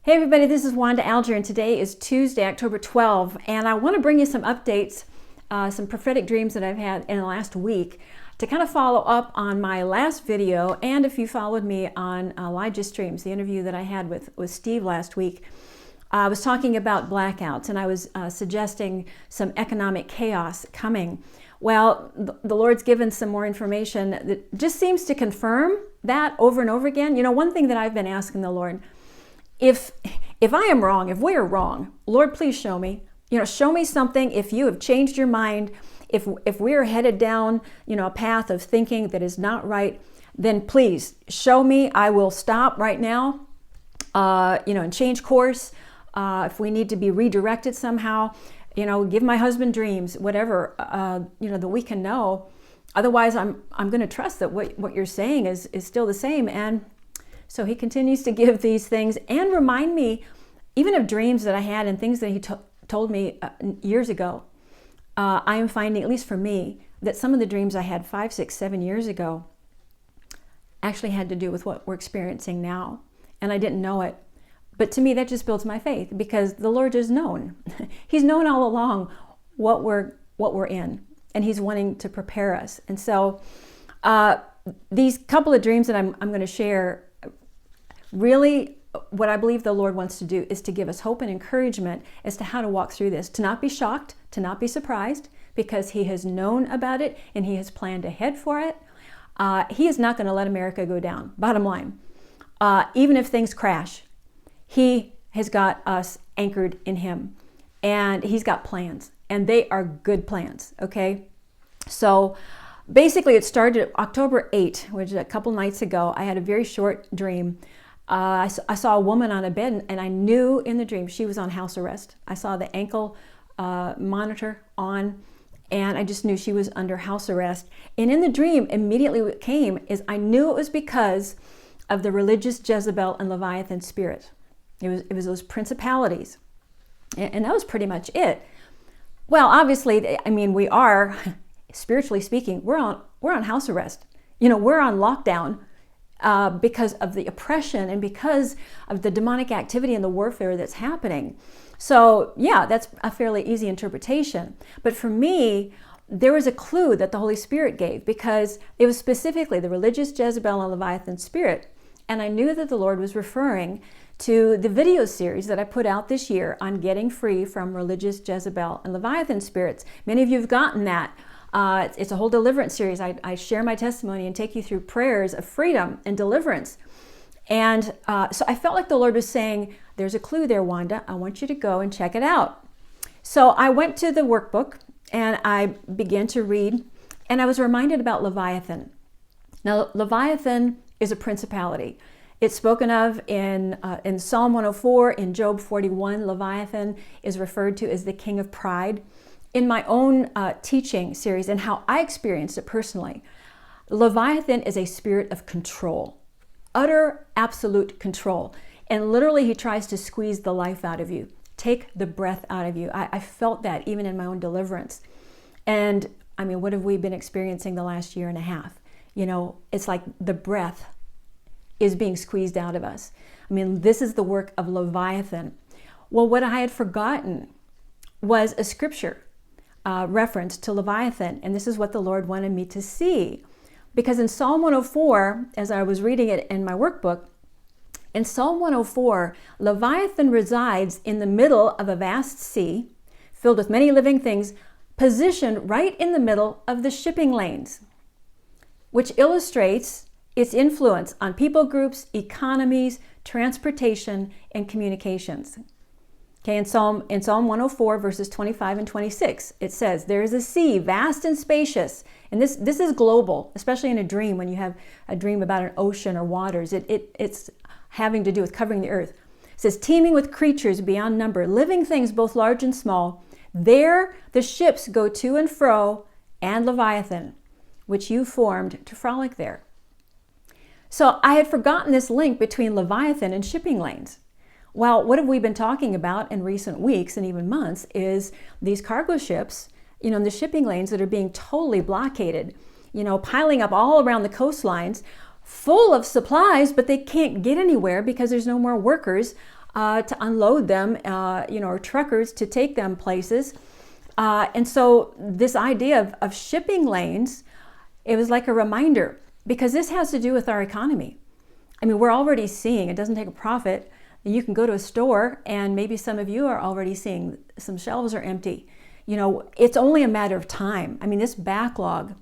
Hey everybody, this is Wanda Alger, and today is Tuesday, October 12, and I want to bring you some updates, some prophetic dreams that I've had in the last week to kind of follow up on my last video. And if you followed me on Elijah's Streams, the interview that I had with Steve last week, I was talking about blackouts, and I was suggesting some economic chaos coming. Well, the Lord's given some more information that just seems to confirm that over and over again. You know, one thing that I've been asking the Lord, if I am wrong, if we are wrong, Lord, please show me. You know, show me something. If you have changed your mind, if we are headed down, a path of thinking that is not right, then please show me. I will stop right now, and change course. If we need to be redirected somehow, give my husband dreams, whatever, that we can know. Otherwise, I'm going to trust that what you're saying is still the same. And so he continues to give these things and remind me even of dreams that I had and things that he told me years ago. I am finding, at least for me, that some of the dreams I had 5, 6, 7 years ago actually had to do with what we're experiencing now. And I didn't know it. But to me, that just builds my faith, because the Lord is known. He's known all along what we're in, and he's wanting to prepare us. And so these couple of dreams that I'm going to share, really, what I believe the Lord wants to do is to give us hope and encouragement as to how to walk through this, to not be shocked, to not be surprised, because he has known about it and he has planned ahead for it. He is not going to let America go down, bottom line. Even if things crash, he has got us anchored in him, and he's got plans, and they are good plans, okay? So basically it started October 8, which is a couple nights ago. I had a very short dream. I saw a woman on a bed, and I knew in the dream she was on house arrest. I saw the ankle monitor on, and I just knew she was under house arrest. And in the dream, immediately what came is I knew it was because of the religious Jezebel and Leviathan spirit. It was those principalities, and that was pretty much it. Well, obviously, we are, spiritually speaking, we're on house arrest. We're on lockdown. Because of the oppression and because of the demonic activity and the warfare that's happening. So yeah, that's a fairly easy interpretation. But for me, there was a clue that the Holy Spirit gave, because it was specifically the religious Jezebel and Leviathan spirit. And I knew that the Lord was referring to the video series that I put out this year on getting free from religious Jezebel and Leviathan spirits. Many of you have gotten that. It's a whole deliverance series. I share my testimony and take you through prayers of freedom and deliverance. And so I felt like the Lord was saying, there's a clue there, Wanda. I want you to go and check it out. So I went to the workbook and I began to read, and I was reminded about Leviathan. Now, Leviathan is a principality. It's spoken of in Psalm 104, in Job 41. Leviathan is referred to as the king of pride. In my own teaching series and how I experienced it personally, Leviathan is a spirit of control, utter, absolute control. And literally, he tries to squeeze the life out of you, take the breath out of you. I felt that even in my own deliverance. And what have we been experiencing the last year and a half? It's like the breath is being squeezed out of us. This is the work of Leviathan. Well, what I had forgotten was a scripture reference to Leviathan, and this is what the Lord wanted me to see. Because in Psalm 104, as I was reading it in my workbook, in Psalm 104, Leviathan resides in the middle of a vast sea, filled with many living things, positioned right in the middle of the shipping lanes, which illustrates its influence on people groups, economies, transportation, and communications. Okay, in Psalm 104, verses 25 and 26, it says, there is a sea, vast and spacious. And this is global, especially in a dream, when you have a dream about an ocean or waters. It's having to do with covering the earth. It says, teeming with creatures beyond number, living things both large and small. There the ships go to and fro, and Leviathan, which you formed to frolic there. So I had forgotten this link between Leviathan and shipping lanes. Well, what have we been talking about in recent weeks and even months is these cargo ships, in the shipping lanes that are being totally blockaded, piling up all around the coastlines, full of supplies, but they can't get anywhere because there's no more workers to unload them, or truckers to take them places. And so this idea of shipping lanes, it was like a reminder, because this has to do with our economy. I mean, we're already seeing, it doesn't take a prophet. You can go to a store, and maybe some of you are already seeing some shelves are empty. It's only a matter of time. I mean, this backlog,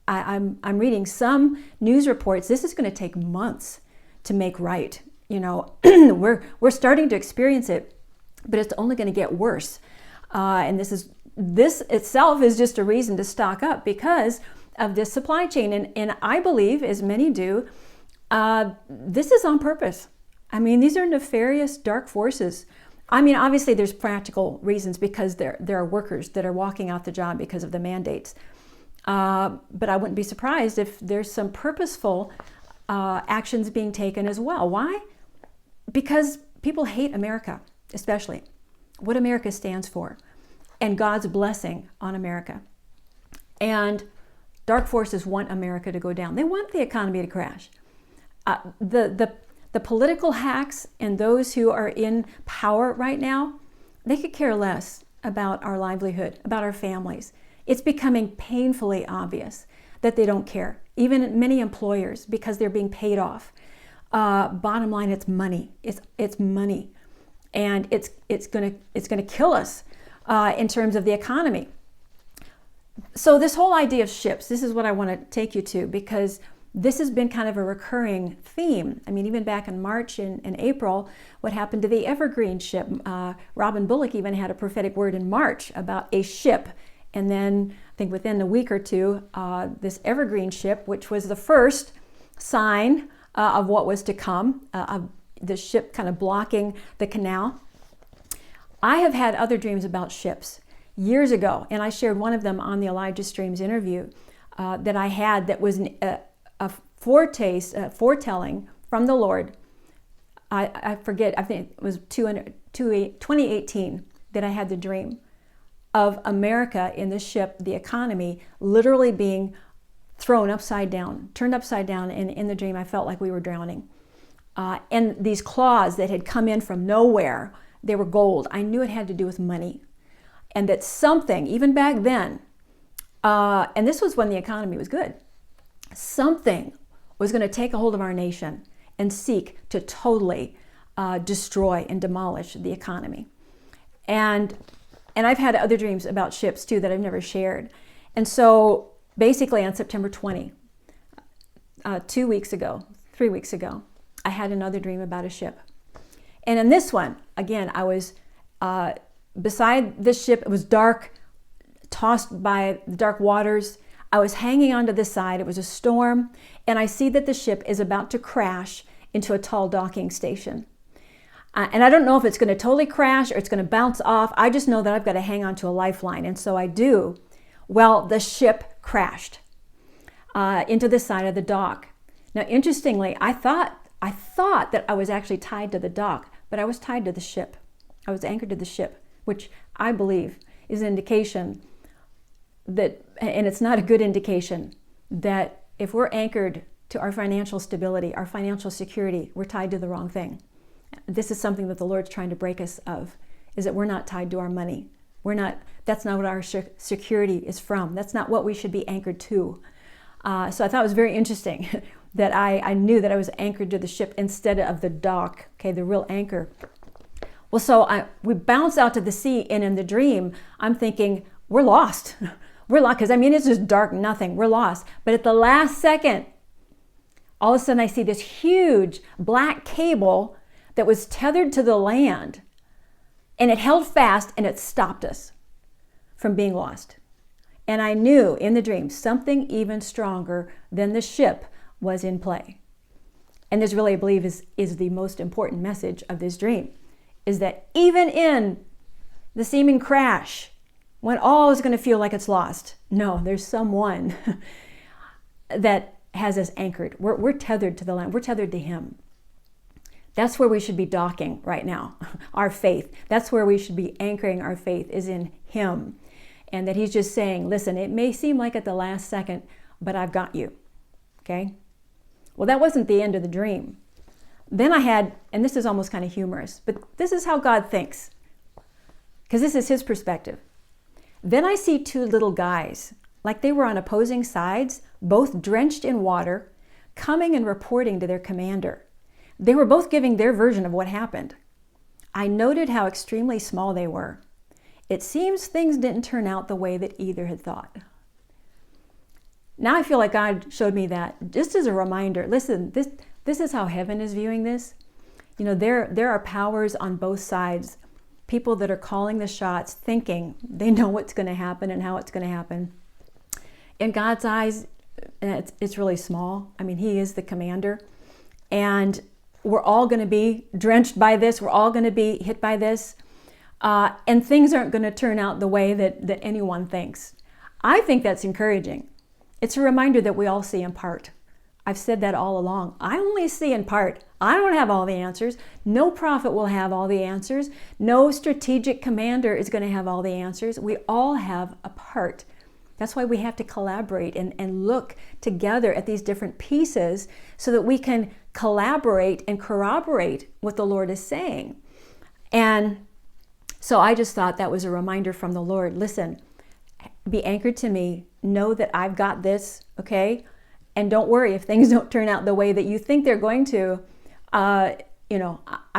I'm reading some news reports, this is going to take months to make right. We're starting to experience it, but it's only going to get worse. And this itself is just a reason to stock up because of this supply chain. And I believe, as many do, this is on purpose. I mean, these are nefarious, dark forces. I mean, obviously there's practical reasons because there are workers that are walking out the job because of the mandates. But I wouldn't be surprised if there's some purposeful actions being taken as well. Why? Because people hate America, especially what America stands for and God's blessing on America. And dark forces want America to go down. They want the economy to crash. The political hacks and those who are in power right now, they could care less about our livelihood, about our families. It's becoming painfully obvious that they don't care. Even many employers, because they're being paid off. Bottom line, it's money. It's money, and it's gonna kill us in terms of the economy. So this whole idea of ships, this is what I want to take you to, because this has been kind of a recurring theme. I mean, even back in March and April, what happened to the Evergreen ship? Robin Bullock even had a prophetic word in March about a ship. And then I think within a week or two, this Evergreen ship, which was the first sign of what was to come, of the ship kind of blocking the canal. I have had other dreams about ships years ago, and I shared one of them on the Elijah Streams interview that I had that was a foretelling from the Lord. I forget, I think it was 2018 that I had the dream of America in the ship, the economy, literally being thrown upside down, turned upside down, and in the dream I felt like we were drowning. And these claws that had come in from nowhere, they were gold. I knew it had to do with money. And that something, even back then, and this was when the economy was good, something was going to take a hold of our nation and seek to totally destroy and demolish the economy. And I've had other dreams about ships too that I've never shared. And so basically on September 20, 3 weeks ago, I had another dream about a ship. And in this one, again, I was beside this ship. It was dark, tossed by the dark waters. I was hanging onto the side. It was a storm. And I see that the ship is about to crash into a tall docking station. And I don't know if it's going to totally crash or it's going to bounce off. I just know that I've got to hang on to a lifeline. And so I do. Well, the ship crashed into the side of the dock. Now, interestingly, I thought that I was actually tied to the dock, but I was tied to the ship. I was anchored to the ship, which I believe is an indication that, and it's not a good indication, that if we're anchored to our financial stability, our financial security, we're tied to the wrong thing. This is something that the Lord's trying to break us of, is that we're not tied to our money. That's not what our security is from. That's not what we should be anchored to. So I thought it was very interesting that I knew that I was anchored to the ship instead of the dock, okay, the real anchor. Well, so we bounce out to the sea, and in the dream, I'm thinking, we're lost. We're lost, because it's just dark, nothing. We're lost. But at the last second, all of a sudden I see this huge black cable that was tethered to the land, and it held fast, and it stopped us from being lost. And I knew in the dream something even stronger than the ship was in play. And this really, I believe, is the most important message of this dream, is that even in the seeming crash, when all is going to feel like it's lost, no, there's someone that has us anchored. We're tethered to the land. We're tethered to Him. That's where we should be docking right now, our faith. That's where we should be anchoring our faith, is in Him. And that He's just saying, listen, it may seem like at the last second, but I've got you, okay? Well, that wasn't the end of the dream. then I had, and this is almost kind of humorous, but this is how God thinks, because this is his perspective. Then I see two little guys, like they were on opposing sides, both drenched in water, coming and reporting to their commander. They were both giving their version of what happened. I noted how extremely small they were. It seems things didn't turn out the way that either had thought. Now I feel like God showed me that just as a reminder. Listen, this is how heaven is viewing this. You know, there are powers on both sides, people that are calling the shots, thinking they know what's going to happen and how it's going to happen. In God's eyes, it's really small. I mean, he is the commander, and we're all going to be drenched by this. We're all going to be hit by this, and things aren't going to turn out the way that anyone thinks. I think that's encouraging. It's a reminder that we all see in part. I've said that all along. I only see in part. I don't have all the answers. No prophet will have all the answers. No strategic commander is going to have all the answers. We all have a part. That's why we have to collaborate and look together at these different pieces so that we can collaborate and corroborate what the Lord is saying. And so I just thought that was a reminder from the Lord. Listen, be anchored to me. Know that I've got this, okay? And don't worry if things don't turn out the way that you think they're going to. I've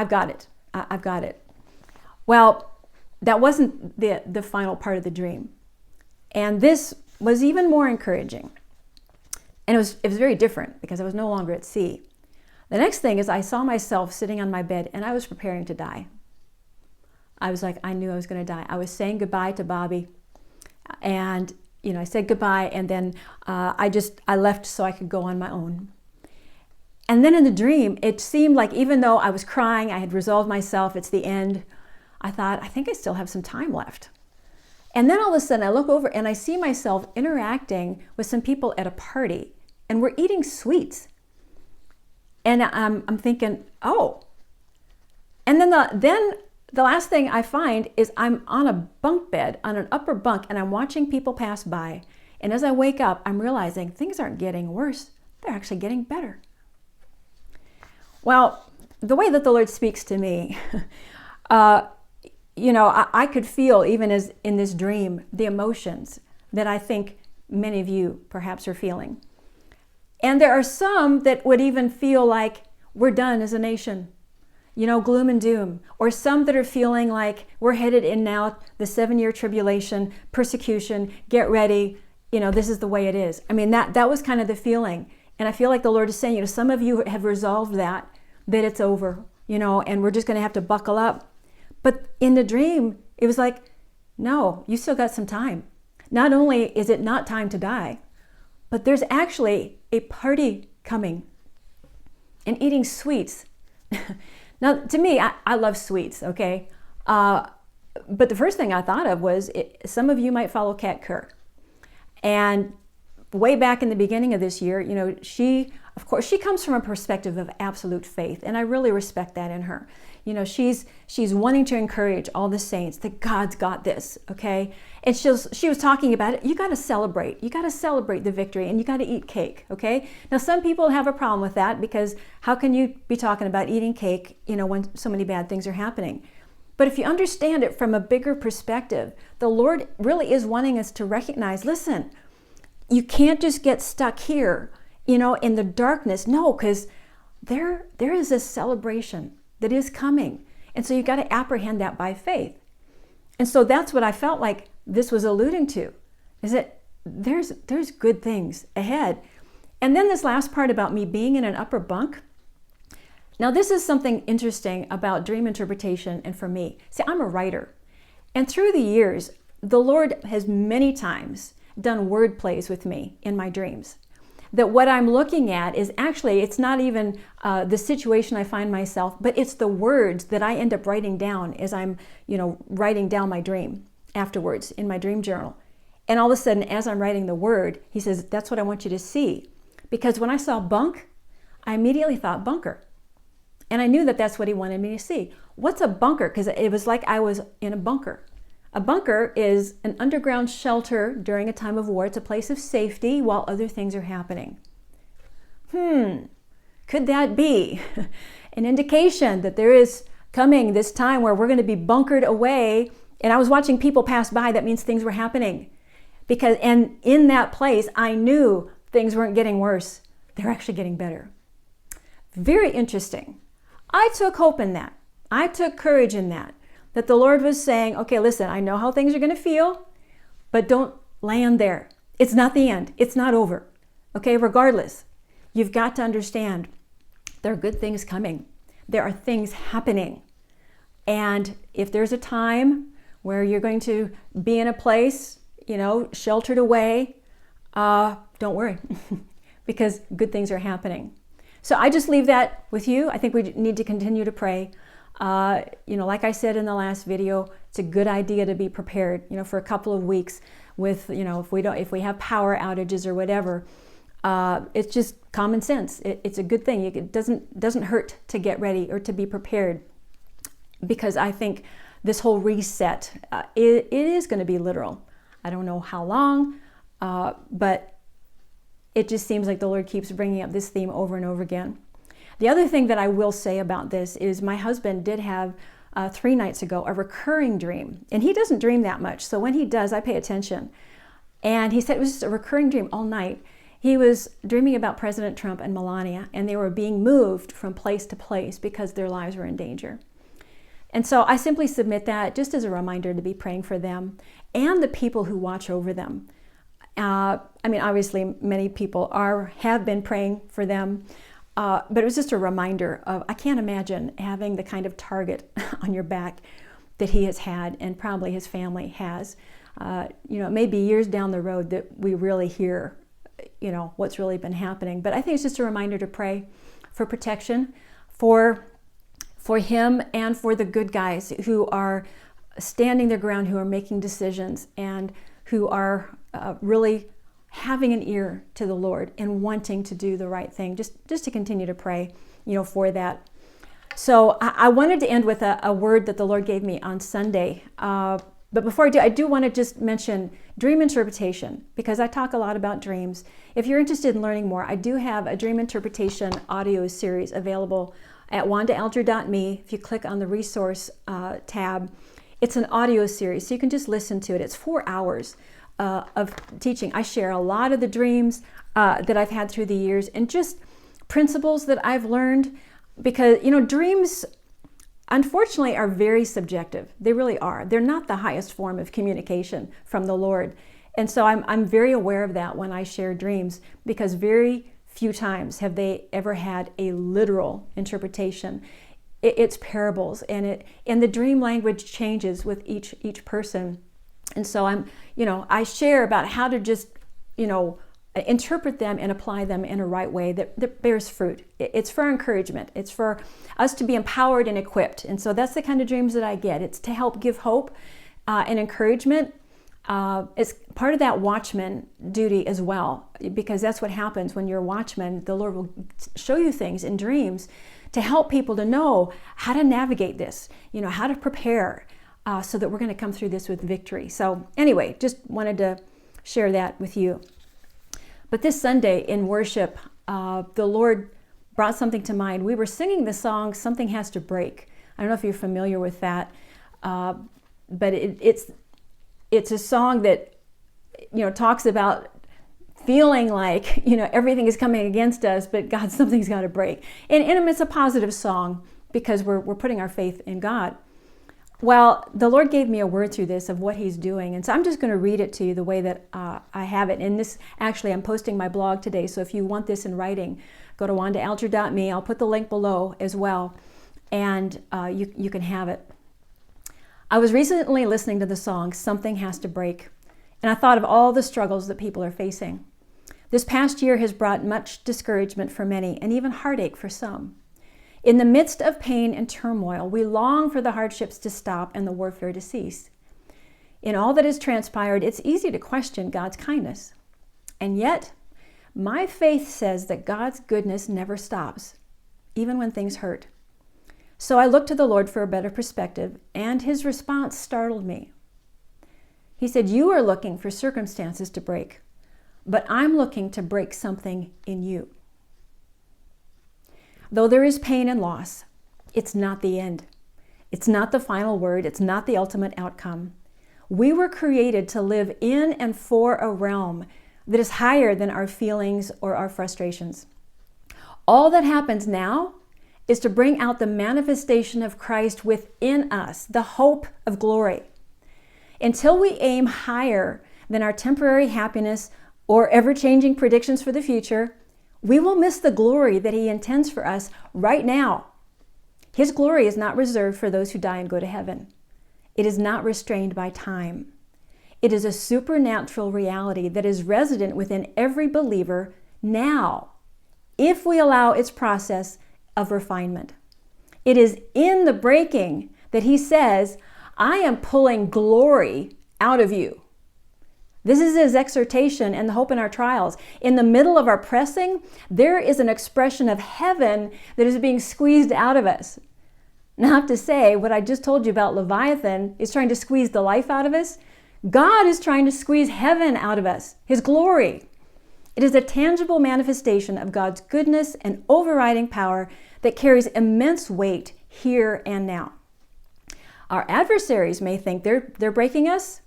got it. I've got it. Well, that wasn't the final part of the dream. And this was even more encouraging. And it was very different because I was no longer at sea. The next thing is I saw myself sitting on my bed and I was preparing to die. I was like, I knew I was going to die. I was saying goodbye to Bobby. And, I said goodbye, and then I left so I could go on my own. And then in the dream, it seemed like even though I was crying, I had resolved myself, it's the end, I thought, I think I still have some time left. And then all of a sudden I look over and I see myself interacting with some people at a party, and we're eating sweets. And I'm thinking, oh. And then the last thing I find is I'm on a bunk bed, on an upper bunk, and I'm watching people pass by. And as I wake up, I'm realizing things aren't getting worse. They're actually getting better. Well, the way that the Lord speaks to me, I could feel, even as in this dream, the emotions that I think many of you perhaps are feeling. And there are some that would even feel like we're done as a nation. Gloom and doom, or some that are feeling like we're headed in now, the 7-year tribulation, persecution, get ready, this is the way it is. I mean, that was kind of the feeling. And I feel like the Lord is saying, some of you have resolved that it's over, and we're just going to have to buckle up. But in the dream, it was like, no, you still got some time. Not only is it not time to die, but there's actually a party coming and eating sweets. Now, to me, I love sweets, okay? But the first thing I thought of was some of you might follow Kat Kerr. And way back in the beginning of this year, she comes from a perspective of absolute faith. And I really respect that in her. She's wanting to encourage all the saints that God's got this, okay? And she was talking about it. You got to celebrate. You got to celebrate the victory, and you got to eat cake, okay? Now, some people have a problem with that because how can you be talking about eating cake, when so many bad things are happening? But if you understand it from a bigger perspective, the Lord really is wanting us to recognize, listen, you can't just get stuck here, in the darkness. No, because there is a celebration that is coming. And so you got to apprehend that by faith. And so that's what I felt like this was alluding to, is that there's good things ahead. And then this last part about me being in an upper bunk. Now, this is something interesting about dream interpretation and for me. See, I'm a writer. And through the years, the Lord has many times done word plays with me in my dreams. That what I'm looking at is actually, it's not even the situation I find myself, but it's the words that I end up writing down as I'm, writing down my dream afterwards in my dream journal. And all of a sudden, as I'm writing the word, he says, that's what I want you to see. Because when I saw bunk, I immediately thought bunker. And I knew that that's what he wanted me to see. What's a bunker? Because it was like I was in a bunker. A bunker is an underground shelter during a time of war. It's a place of safety while other things are happening. Could that be? an indication that there is coming this time where we're going to be bunkered away. And I was watching people pass by. That means things were happening. And in that place, I knew things weren't getting worse. They're actually getting better. Very interesting. I took hope in that. I took courage in that the Lord was saying, okay, listen, I know how things are going to feel, but don't land there. It's not the end. It's not over. Okay, regardless, you've got to understand there are good things coming. There are things happening. And if there's a time where you're going to be in a place, sheltered away, don't worry, because good things are happening. So I just leave that with you. I think we need to continue to pray. Like I said in the last video, it's a good idea to be prepared, for a couple of weeks with, if we have power outages or whatever. It's just common sense. It's a good thing. It doesn't hurt to get ready or to be prepared, because I think this whole reset, it is going to be literal. I don't know how long, but it just seems like the Lord keeps bringing up this theme over and over again. The other thing that I will say about this is my husband did have 3 nights ago a recurring dream, and he doesn't dream that much. So when he does, I pay attention. And he said it was just a recurring dream all night. He was dreaming about President Trump and Melania, and they were being moved from place to place because their lives were in danger. And so I simply submit that just as a reminder to be praying for them and the people who watch over them. Obviously, many people have been praying for them, but it was just a reminder of, I can't imagine having the kind of target on your back that he has had, and probably his family has. It may be years down the road that we really hear, what's really been happening. But I think it's just a reminder to pray for protection for him and for the good guys who are standing their ground, who are making decisions, and who are really having an ear to the Lord and wanting to do the right thing. Just to continue to pray, for that. So I wanted to end with a word that the Lord gave me on Sunday. But before I do want to just mention dream interpretation, because I talk a lot about dreams. If you're interested in learning more, I do have a dream interpretation audio series available at wandaalger.me. If you click on the resource tab, it's an audio series, so you can just listen to it. It's 4 hours of teaching. I share a lot of the dreams that I've had through the years, and just principles that I've learned, because dreams unfortunately are very subjective. They really are. They're not the highest form of communication from the Lord. And so I'm very aware of that when I share dreams, because very few times have they ever had a literal interpretation. It's parables, and the dream language changes with each person. And so I share about how to just, interpret them and apply them in a right way that bears fruit. It's for encouragement. It's for us to be empowered and equipped. And so that's the kind of dreams that I get. It's to help give hope and encouragement. It's part of that watchman duty as well, because that's what happens when you're a watchman. The Lord will show you things in dreams to help people to know how to navigate this, how to prepare so that we're going to come through this with victory. So anyway, just wanted to share that with you. But this Sunday in worship, the Lord brought something to mind. We were singing the song, "Something Has to Break." I don't know if you're familiar with that, but it's a song that, talks about feeling like, everything is coming against us, but God, something's got to break. And it's a positive song because we're putting our faith in God. Well, the Lord gave me a word through this of what He's doing. And so I'm just going to read it to you the way that I have it. And this, actually, I'm posting my blog today. So if you want this in writing, go to wandaalger.me. I'll put the link below as well. And you can have it. I was recently listening to the song, "Something Has to Break." And I thought of all the struggles that people are facing. This past year has brought much discouragement for many, and even heartache for some. In the midst of pain and turmoil, we long for the hardships to stop and the warfare to cease. In all that has transpired, it's easy to question God's kindness. And yet, my faith says that God's goodness never stops, even when things hurt. So I looked to the Lord for a better perspective, and His response startled me. He said, "You are looking for circumstances to break, but I'm looking to break something in you." Though there is pain and loss, it's not the end. It's not the final word. It's not the ultimate outcome. We were created to live in and for a realm that is higher than our feelings or our frustrations. All that happens now is to bring out the manifestation of Christ within us, the hope of glory. Until we aim higher than our temporary happiness or ever-changing predictions for the future, we will miss the glory that He intends for us right now. His glory is not reserved for those who die and go to heaven. It is not restrained by time. It is a supernatural reality that is resident within every believer now, if we allow its process of refinement. It is in the breaking that He says, I am pulling glory out of you. This is His exhortation and the hope in our trials. In the middle of our pressing, there is an expression of heaven that is being squeezed out of us. Now, I have to say, what I just told you about Leviathan is trying to squeeze the life out of us. God is trying to squeeze heaven out of us, His glory. It is a tangible manifestation of God's goodness and overriding power that carries immense weight here and now. Our adversaries may think they're breaking us.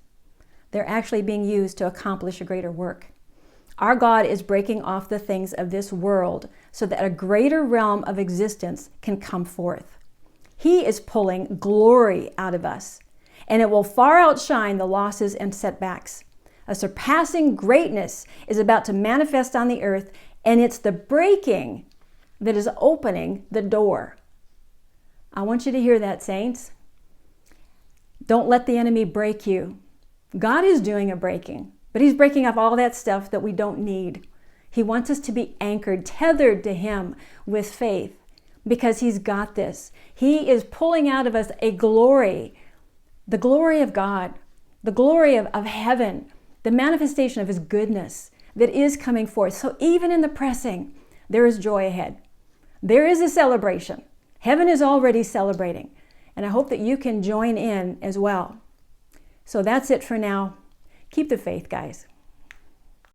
They're actually being used to accomplish a greater work. Our God is breaking off the things of this world so that a greater realm of existence can come forth. He is pulling glory out of us, and it will far outshine the losses and setbacks. A surpassing greatness is about to manifest on the earth, and it's the breaking that is opening the door. I want you to hear that, saints. Don't let the enemy break you. God is doing a breaking, but He's breaking up all that stuff that we don't need. He wants us to be anchored, tethered to Him with faith, because He's got this. He is pulling out of us a glory, the glory of God, the glory of heaven, the manifestation of His goodness that is coming forth. So even in the pressing, there is joy ahead. There is a celebration. Heaven is already celebrating. And I hope that you can join in as well. So that's it for now. Keep the faith, guys.